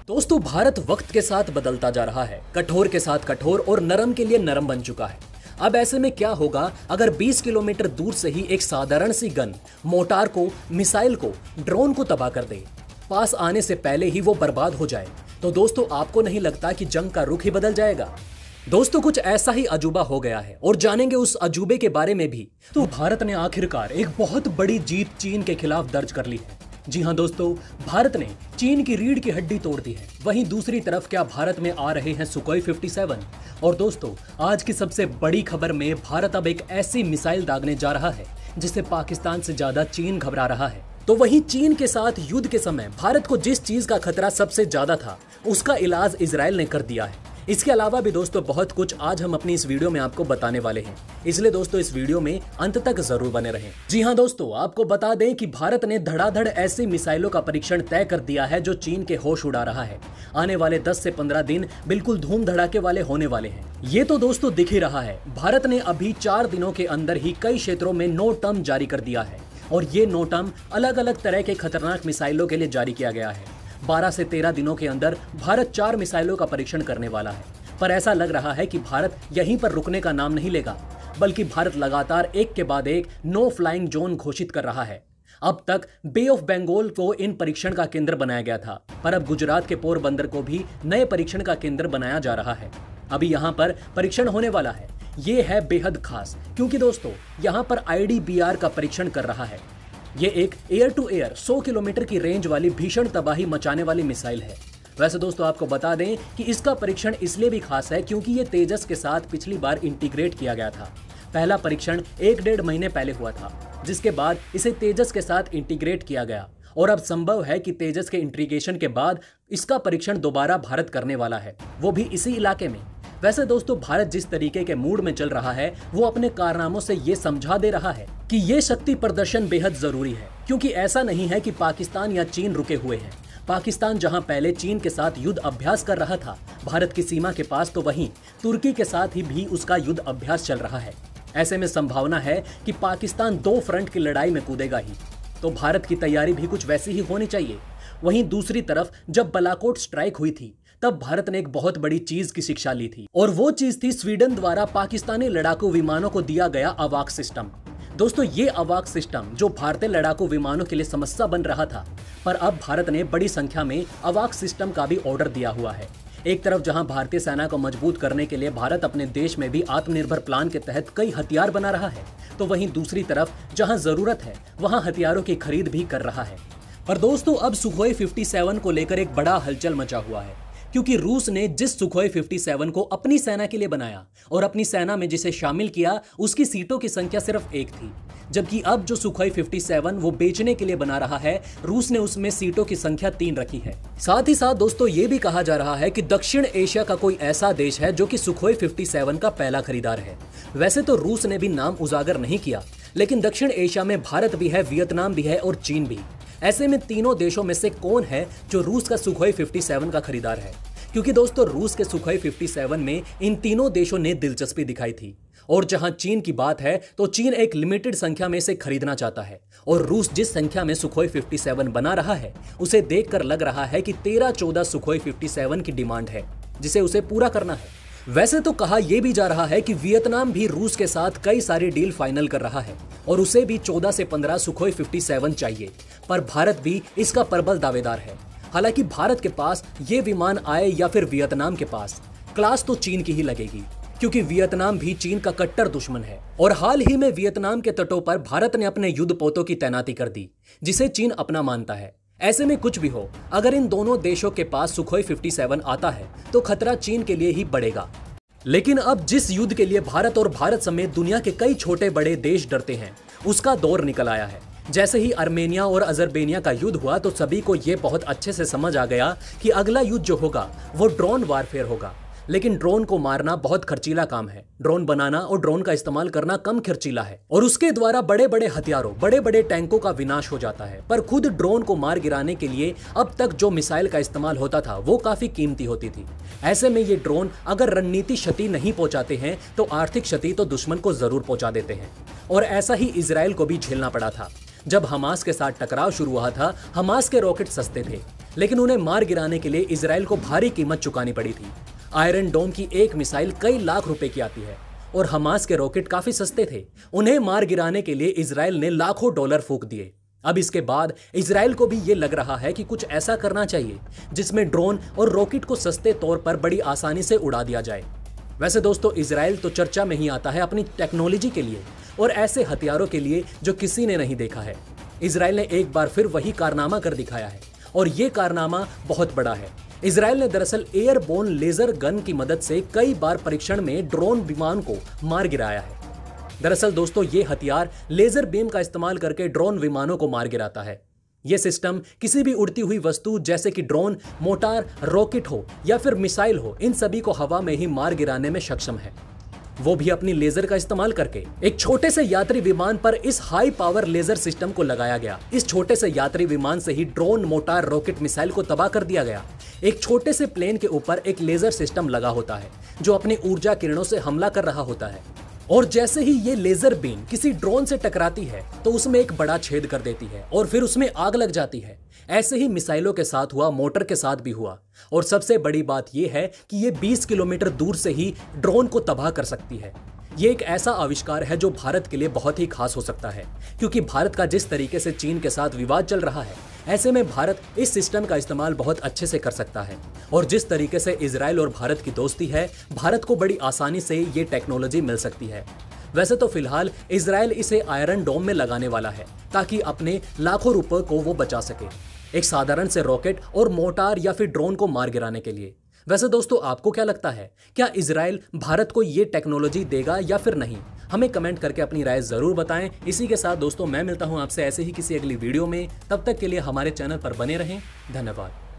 दोस्तों, भारत वक्त के साथ बदलता जा रहा है, कठोर के साथ कठोर और नरम के लिए नरम बन चुका है। अब ऐसे में क्या होगा अगर 20 किलोमीटर दूर से ही एक साधारण सी गन मोटार को, मिसाइल को, ड्रोन को तबाह कर दे, पास आने से पहले ही वो बर्बाद हो जाए। तो दोस्तों, आपको नहीं लगता कि जंग का रुख ही बदल जाएगा? दोस्तों, कुछ ऐसा ही अजूबा हो गया है और जानेंगे उस अजूबे के बारे में भी। तो भारत ने आखिरकार एक बहुत बड़ी जीत चीन के खिलाफ दर्ज कर ली है। जी हां दोस्तों, भारत ने चीन की रीढ़ की हड्डी तोड़ दी है। वहीं दूसरी तरफ क्या भारत में आ रहे हैं सुखोई 57। और दोस्तों, आज की सबसे बड़ी खबर में भारत अब एक ऐसी मिसाइल दागने जा रहा है जिससे पाकिस्तान से ज्यादा चीन घबरा रहा है। तो वहीं चीन के साथ युद्ध के समय भारत को जिस चीज का खतरा सबसे ज्यादा था, उसका इलाज इजराइल ने कर दिया है। इसके अलावा भी दोस्तों बहुत कुछ आज हम अपनी इस वीडियो में आपको बताने वाले हैं, इसलिए दोस्तों इस वीडियो में अंत तक जरूर बने रहें। जी हां दोस्तों, आपको बता दें कि भारत ने धड़ाधड़ ऐसी मिसाइलों का परीक्षण तय कर दिया है जो चीन के होश उड़ा रहा है। आने वाले 10 से 15 दिन बिल्कुल धूम धड़ाके वाले होने वाले हैं। ये तो दोस्तों दिख ही रहा है। भारत ने अभी 4 दिनों के अंदर ही कई क्षेत्रों में नो टर्म जारी कर दिया है और ये नो टर्म अलग अलग तरह के खतरनाक मिसाइलों के लिए जारी किया गया है। 12 से 13 दिनों के अंदर भारत 4 मिसाइलों का परीक्षण करने वाला है। पर ऐसा लग रहा है कि भारत यहीं पर रुकने का नाम नहीं लेगा, बल्कि भारत लगातार एक के बाद एक नो फ्लाइंग जोन घोषित कर रहा है। अब तक बे ऑफ बंगाल को इन परीक्षण का केंद्र बनाया गया था, पर अब गुजरात के पोरबंदर को भी नए परीक्षण का केंद्र बनाया जा रहा है। अभी यहाँ पर परीक्षण होने वाला है। ये है बेहद खास, क्योंकि दोस्तों यहाँ पर IDBR का परीक्षण कर रहा है। ये एक एयर टू एयर 100 किलोमीटर की रेंज वाली भीषण तबाही मचाने वाली मिसाइल है। वैसे दोस्तों आपको बता दें कि इसका परीक्षण इसलिए भी खास है क्योंकि ये तेजस के साथ पिछली बार इंटीग्रेट किया गया था। पहला परीक्षण 1-1.5 महीने पहले हुआ था, जिसके बाद इसे तेजस के साथ इंटीग्रेट किया गया और अब संभव है कि तेजस के इंटीग्रेशन के बाद इसका परीक्षण दोबारा भारत करने वाला है, वो भी इसी इलाके में। वैसे दोस्तों, भारत जिस तरीके के मूड में चल रहा है, वो अपने कारनामों से ये समझा दे रहा है कि ये शक्ति प्रदर्शन बेहद जरूरी है, क्योंकि ऐसा नहीं है कि पाकिस्तान या चीन रुके हुए हैं। पाकिस्तान जहां पहले चीन के साथ युद्ध अभ्यास कर रहा था भारत की सीमा के पास, तो वहीं तुर्की के साथ ही भी उसका युद्ध अभ्यास चल रहा है। ऐसे में संभावना है कि पाकिस्तान 2 फ्रंट की लड़ाई में कूदेगा ही, तो भारत की तैयारी भी कुछ वैसी ही होनी चाहिए। वहीं दूसरी तरफ जब बालाकोट स्ट्राइक हुई थी, तब भारत ने एक बहुत बड़ी चीज की शिक्षा ली थी, और वो चीज थी स्वीडन द्वारा पाकिस्तानी लड़ाकू विमानों को दिया गया अवाक सिस्टम। दोस्तों, ये अवाक सिस्टम जो भारतीय लड़ाकू विमानों के लिए समस्या बन रहा था, पर अब भारत ने बड़ी संख्या में अवाक सिस्टम का भी ऑर्डर दिया हुआ है। एक तरफ जहां भारतीय सेना को मजबूत करने के लिए भारत अपने देश में भी आत्मनिर्भर प्लान के तहत कई हथियार बना रहा है, तो वहीं दूसरी तरफ जहां जरूरत है वहां हथियारों की खरीद भी कर रहा है। पर दोस्तों, अब सुखोई 57 को लेकर एक बड़ा हलचल मचा हुआ है, क्योंकि रूस ने जिस सुखोई 57 को अपनी सेना के लिए बनाया और अपनी सेना में जिसे शामिल किया, उसकी सीटों की संख्या सिर्फ 1 थी, जबकि अब जो सुखोई 57 वो बेचने के लिए बना रहा है, रूस ने उसमें सीटों की संख्या 3 रखी है। साथ ही साथ दोस्तों ये भी कहा जा रहा है कि दक्षिण एशिया का कोई ऐसा देश है जो कि सुखोई 57 का पहला खरीदार है। वैसे तो रूस ने भी नाम उजागर नहीं किया, लेकिन दक्षिण एशिया में भारत भी है, वियतनाम भी है और चीन भी। ऐसे में तीनों देशों में से कौन है जो रूस का सुखोई 57 का खरीदार है? क्योंकि दोस्तों रूस के सुखोई 57 में इन तीनों देशों ने दिलचस्पी दिखाई थी, और जहां चीन की बात है तो चीन एक लिमिटेड संख्या में इसे खरीदना चाहता है, और रूस जिस संख्या में सुखोई 57 बना रहा है, उसे देखकर लग रहा है कि 13-14 सुखोई 57 की डिमांड है, जिसे उसे पूरा करना है। वैसे तो कहा यह भी जा रहा है कि वियतनाम भी रूस के साथ कई सारी डील फाइनल कर रहा है और उसे भी 14 से 15 सुखोई 57 चाहिए, पर भारत भी इसका प्रबल दावेदार है। हालांकि भारत के पास ये विमान आए या फिर वियतनाम के पास, क्लास तो चीन की ही लगेगी, क्योंकि वियतनाम भी चीन का कट्टर दुश्मन है। और हाल ही में वियतनाम के तटों पर भारत ने अपने युद्धपोतों की तैनाती कर दी, जिसे चीन अपना मानता है। ऐसे में कुछ भी हो, अगर इन दोनों देशों के पास सुखोई 57 आता है तो खतरा चीन के लिए ही बढ़ेगा। लेकिन अब जिस युद्ध के लिए भारत और भारत समेत दुनिया के कई छोटे बड़े देश डरते हैं, उसका दौर निकल आया है। जैसे ही आर्मेनिया और अजरबेनिया का युद्ध हुआ, तो सभी को यह बहुत अच्छे से समझ आ गया कि अगला युद्ध जो होगा वो ड्रोन वारफेयर होगा। लेकिन ड्रोन को मारना बहुत खर्चीला काम है। ड्रोन बनाना और ड्रोन का इस्तेमाल करना कम खर्चीला है, और उसके द्वारा बड़े बड़े हथियारों, बड़े बड़े टैंकों का विनाश हो जाता है। पर खुद ड्रोन को मार गिराने के लिए अब तक जो मिसाइल का इस्तेमाल होता था वो काफी कीमती होती थी। ऐसे में ये ड्रोन अगर रणनीति क्षति नहीं पहुंचाते हैं तो आर्थिक क्षति तो दुश्मन को जरूर पहुंचा देते हैं। और ऐसा ही इजराइल को भी झेलना पड़ा था। जब हमास के साथ टकराव शुरू हुआ था, हमास के रॉकेट सस्ते थे, लेकिन उन्हें मार गिराने के लिए इजराइल को भारी कीमत चुकानी पड़ी थी। आयरन डोम की एक मिसाइल कई लाख रुपए की आती है और हमास के रॉकेट काफी सस्ते थे। उन्हें मार गिराने के लिए इजराइल ने लाखों डॉलर फूंक दिए। अब इसके बाद इजराइल को भी ये लग रहा है कि कुछ ऐसा करना चाहिए जिसमें ड्रोन और रॉकेट को सस्ते तौर पर बड़ी आसानी से उड़ा दिया जाए। वैसे दोस्तों, इजराइल तो चर्चा में ही आता है अपनी टेक्नोलॉजी के लिए और ऐसे हथियारों के लिए जो किसी ने नहीं देखा है। इजराइल ने एक बार फिर वही कारनामा कर दिखाया है और ये कारनामा बहुत बड़ा है। इजराइल ने दरअसल एयरबोर्न लेजर गन की मदद से कई बार परीक्षण में ड्रोन विमान को मार गिराया है। दरअसल दोस्तों, ये हथियार लेजर बीम का इस्तेमाल करके ड्रोन विमानों को मार गिराता है। यह सिस्टम किसी भी उड़ती हुई वस्तु जैसे कि ड्रोन, मोटार, रॉकेट हो या फिर मिसाइल हो, इन सभी को हवा में ही मार गिराने में सक्षम है, वो भी अपनी लेजर का इस्तेमाल करके। एक छोटे से यात्री विमान पर इस हाई पावर लेजर सिस्टम को लगाया गया। इस छोटे से यात्री विमान से ही ड्रोन, मोटार, रॉकेट, मिसाइल को तबाह कर दिया गया। एक छोटे से प्लेन के ऊपर एक लेजर सिस्टम लगा होता है जो अपनी ऊर्जा किरणों से हमला कर रहा होता है और जैसे ही ये लेजर बीम किसी ड्रोन से टकराती है तो उसमें एक बड़ा छेद कर देती है और फिर उसमें आग लग जाती है। ऐसे ही मिसाइलों के साथ हुआ, मोटर के साथ भी हुआ। और सबसे बड़ी बात यह है कि ये 20 किलोमीटर दूर से ही ड्रोन को तबाह कर सकती है। ये एक ऐसा आविष्कार है जो भारत के लिए बहुत ही खास हो सकता है, क्योंकि भारत का जिस तरीके से चीन के साथ विवाद चल रहा है, ऐसे में भारत इस सिस्टम का इस्तेमाल बहुत अच्छे से कर सकता है। और जिस तरीके से इजराइल और भारत की दोस्ती है, भारत को बड़ी आसानी से ये टेक्नोलॉजी मिल सकती है। वैसे तो फिलहाल इजराइल इसे आयरन डोम में लगाने वाला है ताकि अपने लाखों रुपए को वो बचा सके, एक साधारण से रॉकेट और मोटार या फिर ड्रोन को मार गिराने के लिए। वैसे दोस्तों, आपको क्या लगता है, क्या इजराइल भारत को ये टेक्नोलॉजी देगा या फिर नहीं? हमें कमेंट करके अपनी राय जरूर बताएं। इसी के साथ दोस्तों, मैं मिलता हूं आपसे ऐसे ही किसी अगली वीडियो में। तब तक के लिए हमारे चैनल पर बने रहें। धन्यवाद।